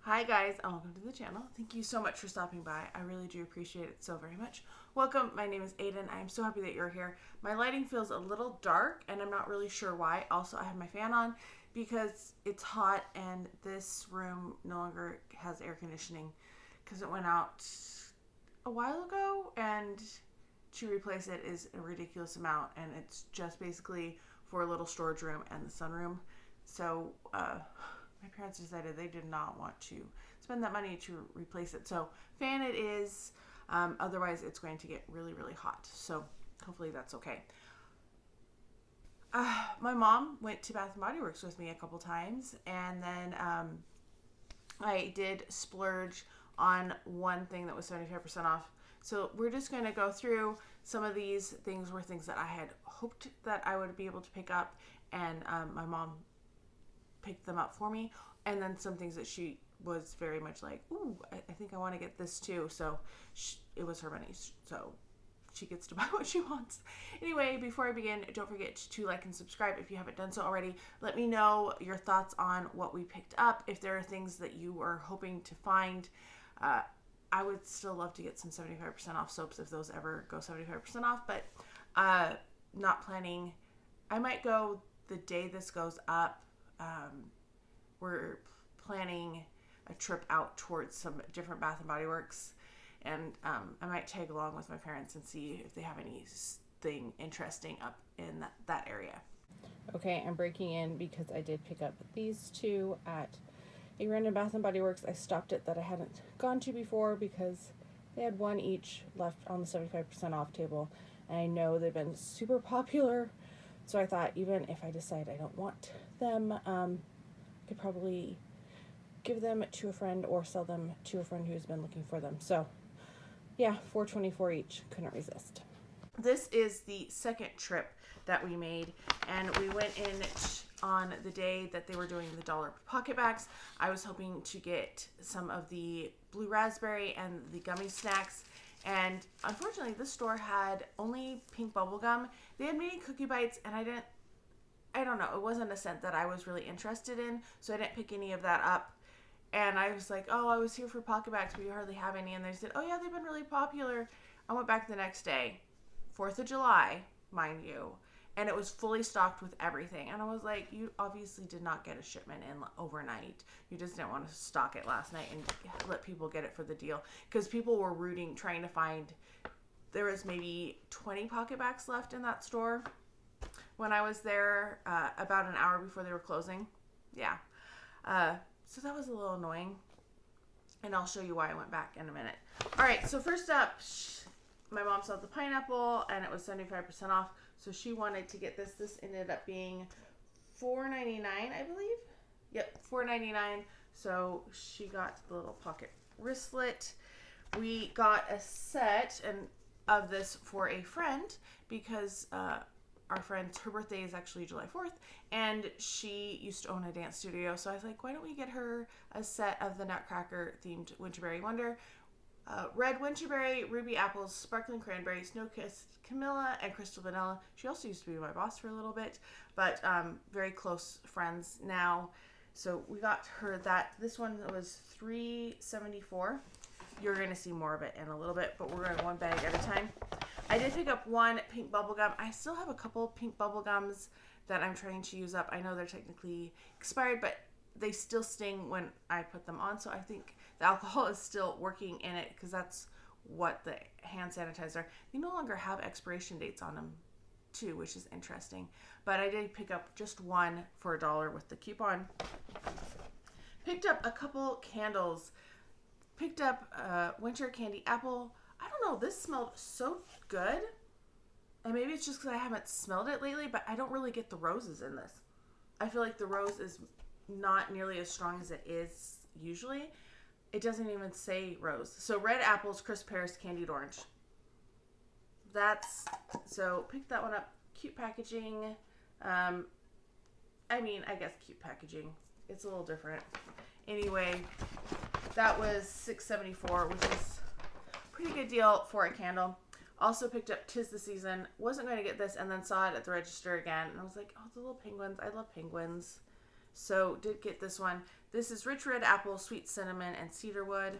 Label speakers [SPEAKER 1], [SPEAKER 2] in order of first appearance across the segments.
[SPEAKER 1] Hi guys, and welcome to the channel. Thank you so much for stopping by. I really do appreciate it so very much. Welcome, my name is Aiden. I'm so happy that you're here. My lighting feels a little dark and I'm not really sure why. Also, I have my fan on because it's hot and this room no longer has air conditioning because it went out a while ago, and to replace it is a ridiculous amount, and it's just basically for a little storage room and the sunroom. So, my parents decided they did not want to spend that money to replace it. So fan it is. Otherwise, it's going to get really, really hot. So hopefully that's okay. My mom went to Bath and Body Works with me a couple times, and then I did splurge on one thing that was 75% off. So we're just going to go through some of these things were things that I had hoped that I would be able to pick up, and my mom picked them up for me, and then some things that she was very much like, ooh, I think I want to get this too. So it was her money, so she gets to buy what she wants. Anyway, before I begin, don't forget to like and subscribe if you haven't done so already. Let me know your thoughts on what we picked up. If there are things that you are hoping to find, I would still love to get some 75% off soaps if those ever go 75% off, but not planning. I might go the day this goes up. We're planning a trip out towards some different Bath and Body Works, and I might tag along with my parents and see if they have anything interesting up in that area. Okay, I'm breaking in because I did pick up these two at a random Bath and Body Works. I stopped it that I hadn't gone to before because they had one each left on the 75% off table, and I know they've been super popular. So I thought, even if I decide I don't want them, I could probably give them to a friend or sell them to a friend who's been looking for them. So yeah, $4.24 each. Couldn't resist. This is the second trip that we made, and we went in on the day that they were doing the $1 pocket bags. I was hoping to get some of the blue raspberry and the gummy snacks, and unfortunately this store had only pink bubble gum. They had mini cookie bites, and I don't know, it wasn't a scent that I was really interested in, so I didn't pick any of that up. And I was like, oh, I was here for pocket bags, but you hardly have any. And they said, oh yeah, they've been really popular. I went back the next day, 4th of July, mind you, and it was fully stocked with everything. And I was like, you obviously did not get a shipment in overnight. You just didn't want to stock it last night and let people get it for the deal. Because people were rooting, trying to find, there was maybe 20 pocket bags left in that store when I was there about an hour before they were closing. Yeah. So that was a little annoying. And I'll show you why I went back in a minute. All right, so first up, my mom saw the pineapple, and it was 75% off. So she wanted to get this. This ended up being $4.99, I believe. Yep, $4.99. So she got the little pocket wristlet. We got a set of this for a friend because our friend's, her birthday is actually July 4th, and she used to own a dance studio. So I was like, why don't we get her a set of the Nutcracker themed Winterberry Wonder? Red Winterberry, Ruby Apples, Sparkling Cranberry, Snow Kissed Camilla, and Crystal Vanilla. She also used to be my boss for a little bit, but very close friends now. So we got her that. This one was $3.74. You're going to see more of it in a little bit, but we're going one bag at a time. I did pick up one pink bubble gum. I still have a couple pink bubble gums that I'm trying to use up. I know they're technically expired, but they still sting when I put them on. So I think the alcohol is still working in it because that's what the hand sanitizer. They no longer have expiration dates on them too, which is interesting. But I did pick up just one for $1 with the coupon. Picked up a couple candles. Picked up winter candy apple. I don't know, this smelled so good. And maybe it's just because I haven't smelled it lately, but I don't really get the roses in this. I feel like the rose is not nearly as strong as it is usually. It doesn't even say rose. So red apples, crisp pears, candied orange. So pick that one up. Cute packaging. I guess cute packaging. It's a little different. Anyway, that was $6.74, which is a pretty good deal for a candle. Also picked up 'Tis the Season. Wasn't going to get this, and then saw it at the register again. And I was like, oh, the little penguins. I love penguins. So did get this one. This is rich red apple, sweet cinnamon, and cedarwood.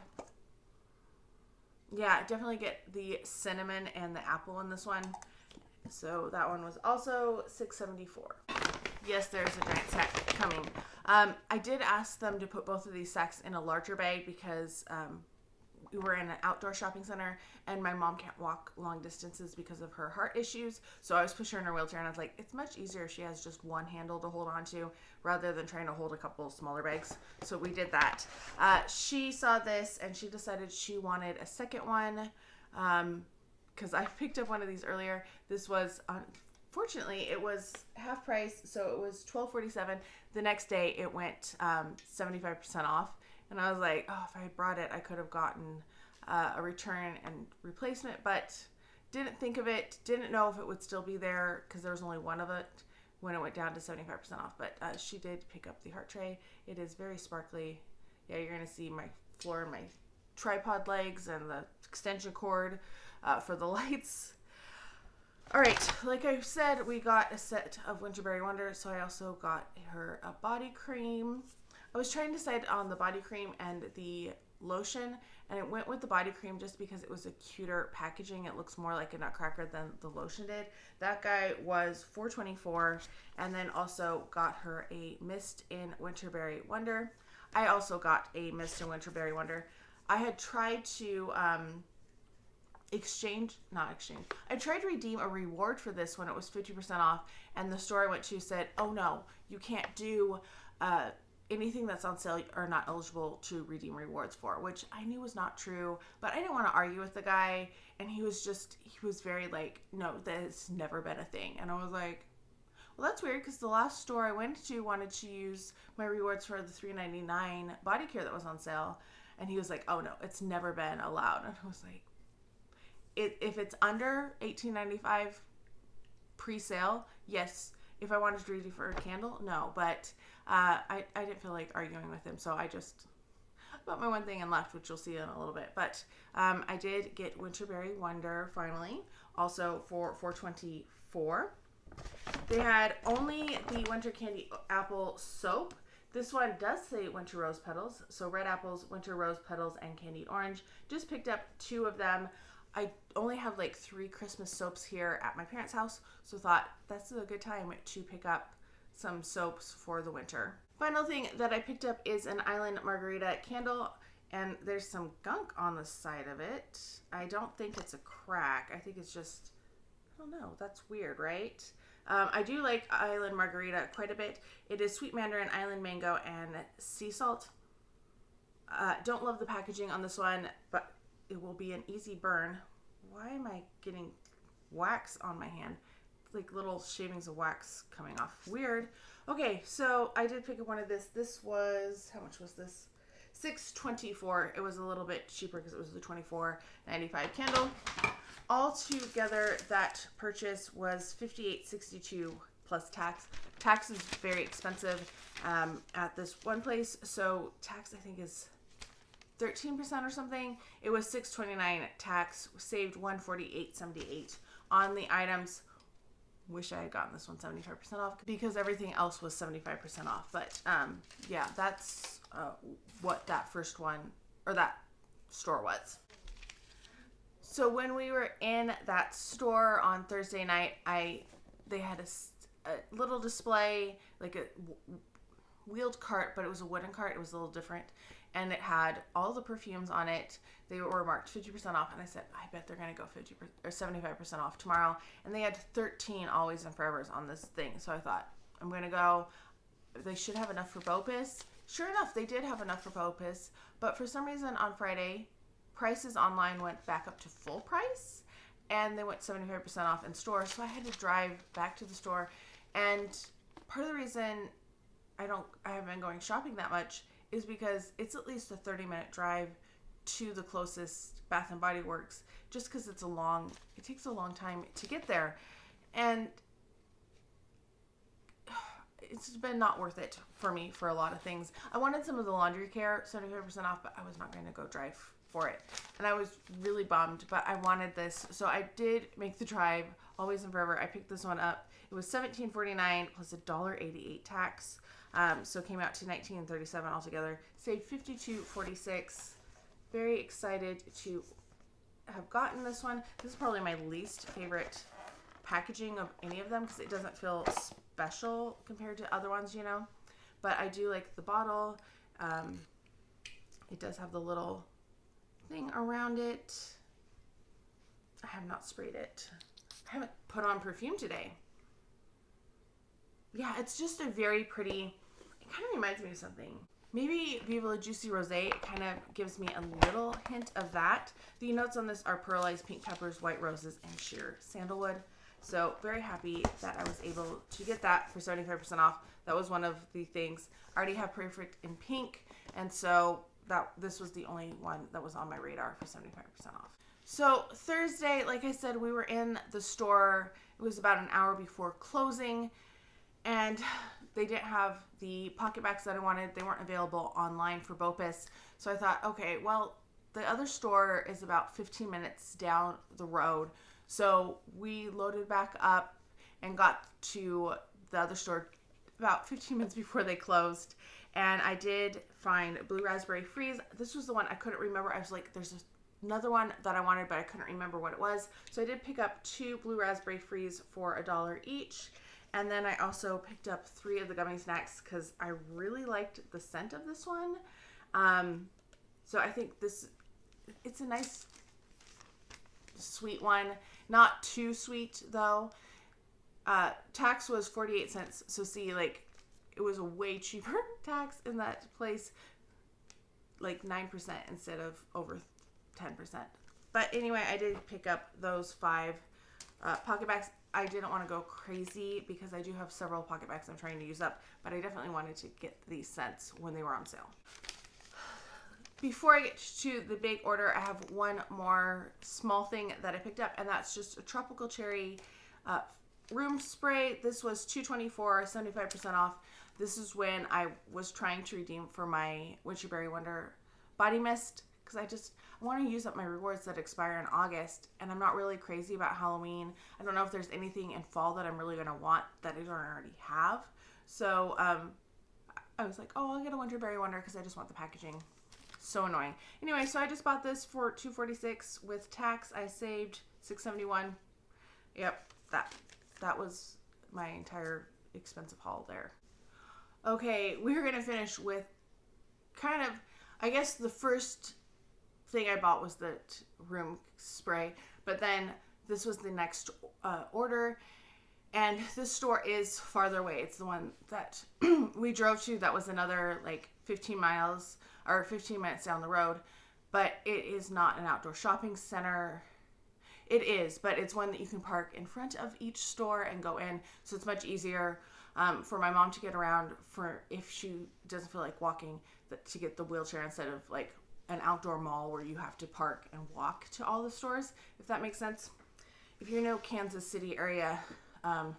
[SPEAKER 1] Yeah, definitely get the cinnamon and the apple in this one. So that one was also $6.74. Yes, there's a giant sack coming. I did ask them to put both of these sacks in a larger bag because we were in an outdoor shopping center and my mom can't walk long distances because of her heart issues. So I was pushing her in her wheelchair and I was like, it's much easier if she has just one handle to hold on to rather than trying to hold a couple smaller bags. So we did that. She saw this and she decided she wanted a second one because I picked up one of these earlier. This was unfortunately, it was half price, so it was $12.47. The next day, it went 75% off. And I was like, oh, if I had brought it, I could have gotten a return and replacement, but didn't think of it, didn't know if it would still be there because there was only one of it when it went down to 75% off. But she did pick up the heart tray. It is very sparkly. Yeah, you're going to see my floor and my tripod legs and the extension cord for the lights. All right, like I said, we got a set of Winterberry Wonder, so I also got her a body cream. I was trying to decide on the body cream and the lotion, and it went with the body cream just because it was a cuter packaging. It looks more like a nutcracker than the lotion did. That guy was $4.24, and then also got her a Mist in Winterberry Wonder. I also got a Mist in Winterberry Wonder. I had tried to I tried to redeem a reward for this when it was 50% off, and the store I went to said, oh no, you can't do anything that's on sale are not eligible to redeem rewards for, which I knew was not true, but I didn't want to argue with the guy, and he was very like, no, that's never been a thing. And I was like, well, that's weird because the last store I went to wanted to use my rewards for the $3.99 body care that was on sale, and he was like, oh no, it's never been allowed. And I was like, if it's under $18.95 pre-sale, yes. If I wanted to redeem for a candle, no. But I didn't feel like arguing with him, so I just bought my one thing and left, which you'll see in a little bit. But I did get Winterberry Wonder finally, also for $4.24. They had only the Winter Candy Apple Soap. This one does say Winter Rose Petals, so red apples, winter rose petals, and candied orange. Just picked up 2 of them. I only have like 3 Christmas soaps here at my parents' house, so thought that's a good time to pick up some soaps for the winter. Final thing that I picked up is an Island Margarita candle, and there's some gunk on the side of it. I don't think it's a crack. I think it's just, I don't know. That's weird, right? I do like Island Margarita quite a bit. It is sweet mandarin, island mango, and sea salt. Don't love the packaging on this one, but it will be an easy burn. Why am I getting wax on my hand? Like little shavings of wax coming off. Weird. Okay, so I did pick up one of this. This was, how much was this? $6.24. It was a little bit cheaper because it was the $24.95 candle. Altogether, that purchase was $58.62 plus tax. Tax is very expensive at this one place, so tax I think is 13% or something. It was $6.29 tax, saved $148.78 on the items. Wish I had gotten this one 75% off because everything else was 75% off. But yeah, that's what that first one or that store was. So when we were in that store on Thursday night, they had a little display, like a wheeled cart, but it was a wooden cart. It was a little different. And it had all the perfumes on it. They were marked 50% off. And I said, I bet they're going to go 50 or 75% off tomorrow. And they had 13 Always and Forevers on this thing. So I thought, I'm going to go. They should have enough for BOPIS. Sure enough, they did have enough for BOPIS. But for some reason on Friday, prices online went back up to full price. And they went 75% off in store. So I had to drive back to the store. And part of the reason I haven't been going shopping that much is because it's at least a 30-minute drive to the closest Bath and Body Works, just because it takes a long time to get there. And it's been not worth it for me for a lot of things. I wanted some of the laundry care, 75% off, but I was not going to go drive for it. And I was really bummed, but I wanted this. So I did make the drive, Always and Forever. I picked this one up. It was $17.49 plus $1.88 tax. So it came out to $19.37 altogether. Saved $52.46. Very excited to have gotten this one. This is probably my least favorite packaging of any of them because it doesn't feel special compared to other ones, you know. But I do like the bottle. It does have the little thing around it. I have not sprayed it. I haven't put on perfume today. Yeah, it's just a very pretty, it kind of reminds me of something. Maybe Viva La Juicy Rosé. It kind of gives me a little hint of that. The notes on this are pearlized pink peppers, white roses, and sheer sandalwood. So very happy that I was able to get that for 75% off. That was one of the things. I already have Perfect in pink, and so this was the only one that was on my radar for 75% off. So Thursday, like I said, we were in the store. It was about an hour before closing, and they didn't have the pocket bags that I wanted. They weren't available online for BOPIS. So I thought, okay, well, the other store is about 15 minutes down the road. So we loaded back up and got to the other store about 15 minutes before they closed. And I did find Blue Raspberry Freeze. This was the one I couldn't remember. I was like, there's another one that I wanted, but I couldn't remember what it was. So I did pick up 2 Blue Raspberry Freeze for $1 each. And then I also picked up 3 of the gummy snacks because I really liked the scent of this one. So I think it's a nice sweet one. Not too sweet though. Tax was 48 cents. So see, like, it was a way cheaper tax in that place. Like 9% instead of over 10%. But anyway, I did pick up those 5 pocket bags. I didn't want to go crazy because I do have several pocket bags I'm trying to use up, but I definitely wanted to get these scents when they were on sale. Before I get to the big order, I have one more small thing that I picked up, and that's just a tropical cherry room spray. This was $2.24, 75% off. This is when I was trying to redeem for my Witchy Berry Wonder body mist because I want to use up my rewards that expire in August, and I'm not really crazy about Halloween. I don't know if there's anything in fall that I'm really going to want that I don't already have. So I was like, oh, I'll get a Winter Berry Wonder because I just want the packaging. So annoying. Anyway, so I just bought this for $2.46 with tax. I saved $6.71. Yep, that was my entire expensive haul there. Okay, we're going to finish with kind of, I guess the first thing I bought was the room spray, but then this was the next order, and this store is farther away. It's the one that we drove to. That was another like 15 miles or 15 minutes down the road, but it is not an outdoor shopping center. It is, but it's one that you can park in front of each store and go in, so it's much easier for my mom to get around for if she doesn't feel like walking, to get the wheelchair instead of like an outdoor mall where you have to park and walk to all the stores, if that makes sense. If you know Kansas City area, I'm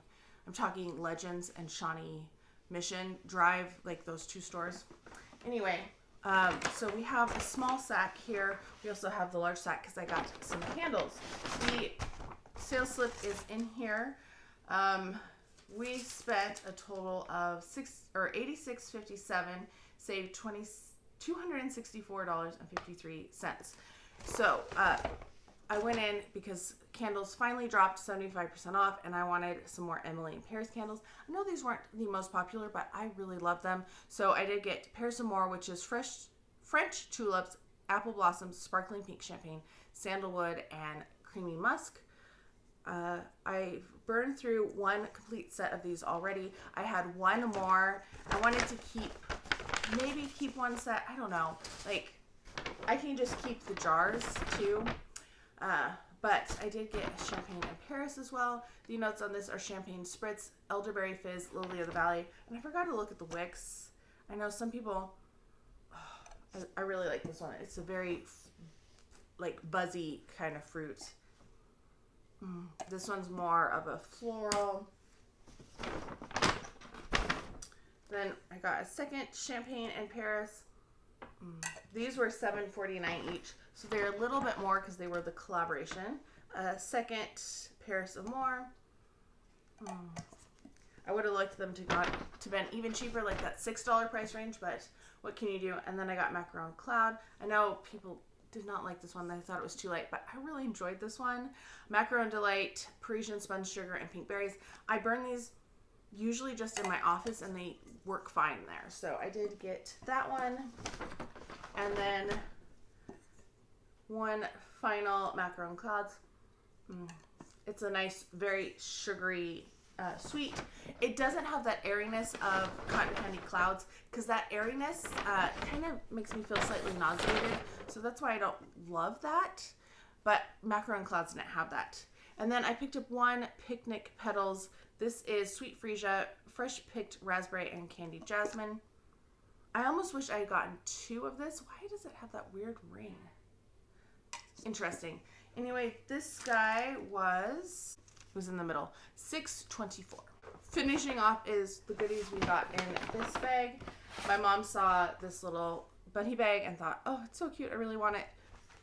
[SPEAKER 1] talking Legends and Shawnee Mission Drive, like those 2 stores. Anyway, so we have a small sack here. We also have the large sack because I got some candles. The sales slip is in here. We spent a total of $86.57, saved $264.53. So I went in because candles finally dropped 75% off, and I wanted some more Emily in Paris candles. I know these weren't the most popular, but I really love them. So I did get Paris Amour, which is French tulips, apple blossoms, sparkling pink champagne, sandalwood, and creamy musk. I burned through one complete set of these already. I had one more. I wanted to keep one set. I don't know. Like, I can just keep the jars too. But I did get champagne in Paris as well. The notes on this are champagne spritz, elderberry fizz, lily of the valley. And I forgot to look at the wicks. I know some people, I really like this one. It's a very like buzzy kind of fruit. This one's more of a floral. Then I got a second champagne in Paris. These were $7.49 each, so they're a little bit more because they were the collaboration. Second Paris Amour. I would have liked them to been even cheaper, like that $6 price range, but what can you do? And then I got Macaron Cloud. I know people did not like this one. They thought it was too light, but I really enjoyed this one. Macaron Delight, Parisian Sponge Sugar, and Pink Berries. I burn these usually just in my office, and they work fine there. So I did get that one. And then one final Macaron Clouds. It's a nice, very sugary sweet. It doesn't have that airiness of cotton candy clouds, because that airiness kind of makes me feel slightly nauseated. So that's why I don't love that. But Macaron Clouds didn't have that. And then I picked up one Picnic Petals. This is Sweet Freesia, fresh picked raspberry and candied jasmine. I almost wish I had gotten 2 of this. Why does it have that weird ring? Interesting. Anyway, this guy was in the middle, $6.24. Finishing off is the goodies we got in this bag. My mom saw this little bunny bag and thought, oh, it's so cute, I really want it.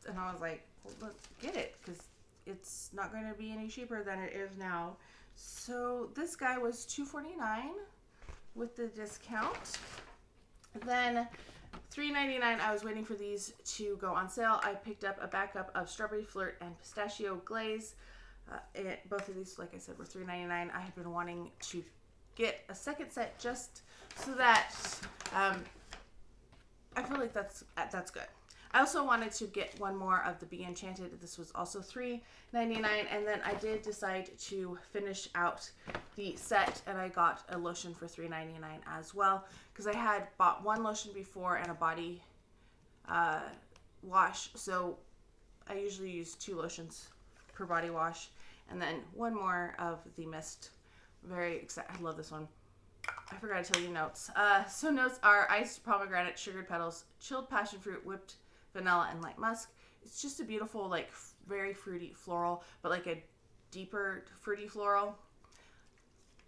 [SPEAKER 1] And I was like, well, let's get it, because it's not going to be any cheaper than it is now. So this guy was $2.49 with the discount. Then $3.99, I was waiting for these to go on sale. I picked up a backup of Strawberry Flirt and Pistachio Glaze. Both of these, like I said, were $3.99. I had been wanting to get a second set just so that I feel like that's good. I also wanted to get one more of the Be Enchanted. This was also $3.99, and then I did decide to finish out the set, and I got a lotion for $3.99 as well, because I had bought one lotion before and a body wash, so I usually use 2 lotions per body wash, and then one more of the mist. Very excited. I love this one. I forgot to tell you notes. So notes are iced pomegranate, sugared petals, chilled passion fruit, whipped vanilla, and light musk. It's just a beautiful, like, very fruity floral, but like a deeper fruity floral.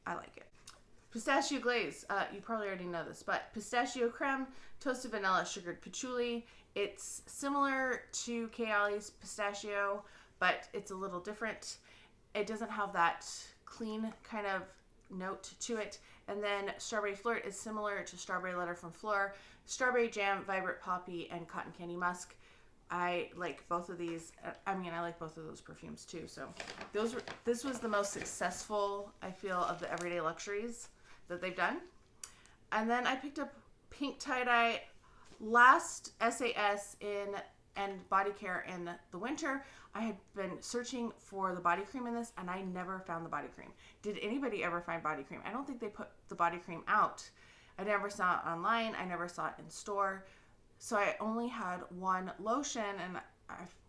[SPEAKER 1] I like it. Pistachio glaze. You probably already know this, but pistachio creme, toasted vanilla, sugared patchouli. It's similar to Kayali's pistachio, but it's a little different. It doesn't have that clean kind of note to it. And then Strawberry Flirt is similar to Strawberry Letter from Fleur. Strawberry Jam, Vibrant Poppy, and Cotton Candy Musk. I like both of these. I mean, I like both of those perfumes too. So this was the most successful, I feel, of the Everyday Luxuries that they've done. And then I picked up Pink Tie-Dye. Last SAS and body care in the winter, I had been searching for the body cream in this, and I never found the body cream. Did anybody ever find body cream? I don't think they put the body cream out. I never saw it online. I never saw it in store. So I only had one lotion, and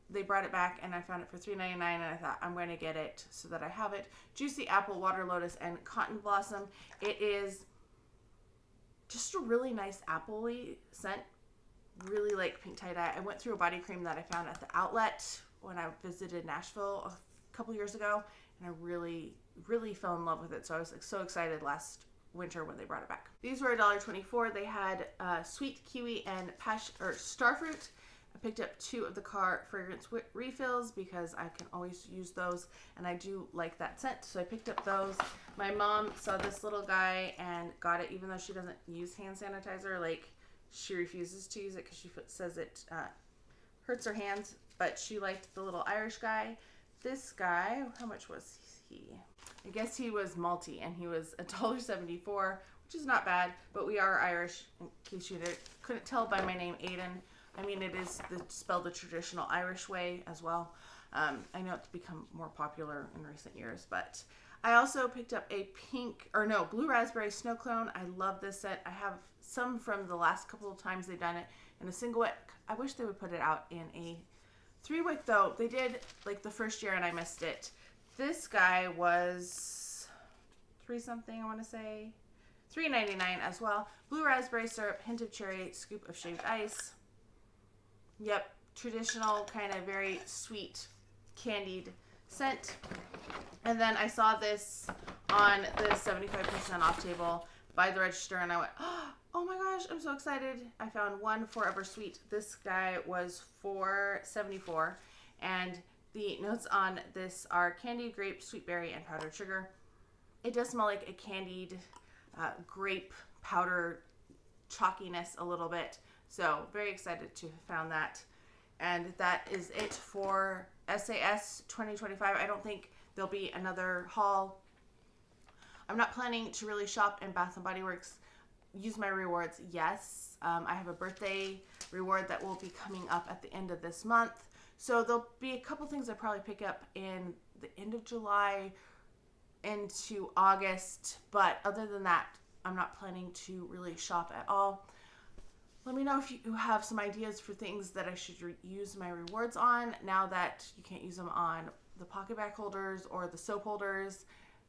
[SPEAKER 1] they brought it back, and I found it for $3.99, and I thought, I'm going to get it so that I have it. Juicy Apple, Water Lotus, and Cotton Blossom. It is just a really nice apple-y scent. Really like Pink Tie-Dye. I went through a body cream that I found at the outlet when I visited Nashville a couple years ago, and I really, really fell in love with it. So I was so excited last winter when they brought it back. These were $1.24. They had sweet kiwi and starfruit. I picked up 2 of the car fragrance refills because I can always use those, and I do like that scent, so I picked up those. My mom saw this little guy and got it, even though she doesn't use hand sanitizer. Like, she refuses to use it because she says it hurts her hands, but she liked the little Irish guy. This guy, how much was he? I guess he was multi, and he was $1.74, which is not bad, but we are Irish, in case you couldn't tell by my name, Aiden. I mean, it is spelled the traditional Irish way as well. I know it's become more popular in recent years, but I also picked up a blue raspberry snow cone. I love this set. I have some from the last couple of times they've done it in a single wick. I wish they would put it out in a 3-wick though. They did like the first year and I missed it. This guy was $3-something, I want to say. $3.99 as well. Blue raspberry syrup, hint of cherry, scoop of shaved ice. Yep, traditional kind of very sweet candied scent. And then I saw this on the 75% off table by the register, and I went, oh my gosh, I'm so excited. I found one Forever Sweet. This guy was $4.74, and the notes on this are candied grape, sweet berry, and powdered sugar. It does smell like a candied grape powder chalkiness a little bit. So very excited to have found that. And that is it for SAS 2025. I don't think there'll be another haul. I'm not planning to really shop in Bath & Body Works. Use my rewards, yes. I have a birthday reward that will be coming up at the end of this month. So there'll be a couple things I probably pick up in the end of July into August. But other than that, I'm not planning to really shop at all. Let me know if you have some ideas for things that I should use my rewards on now that you can't use them on the pocket bag holders or the soap holders.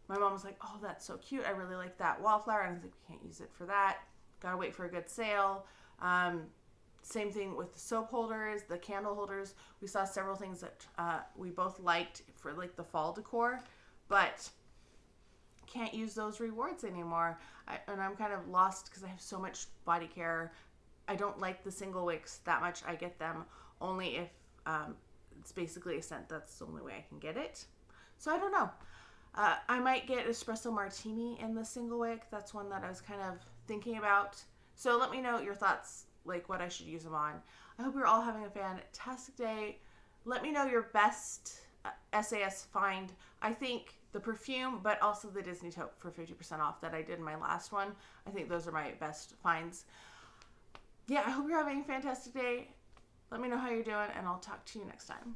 [SPEAKER 1] My mom was like, oh, that's so cute. I really like that wallflower. And I was like, we can't use it for that. Gotta wait for a good sale. Same thing with the soap holders, the candle holders. We saw several things that we both liked for like the fall decor, but can't use those rewards anymore. And I'm kind of lost because I have so much body care. I don't like the single wicks that much. I get them only if it's basically a scent. That's the only way I can get it. So I don't know. I might get espresso martini in the single wick. That's one that I was kind of thinking about. So let me know your thoughts, like what I should use them on. I hope you're all having a fantastic day. Let me know your best SAS find. I think the perfume, but also the Disney taupe for 50% off that I did in my last one. I think those are my best finds. Yeah, I hope you're having a fantastic day. Let me know how you're doing, and I'll talk to you next time.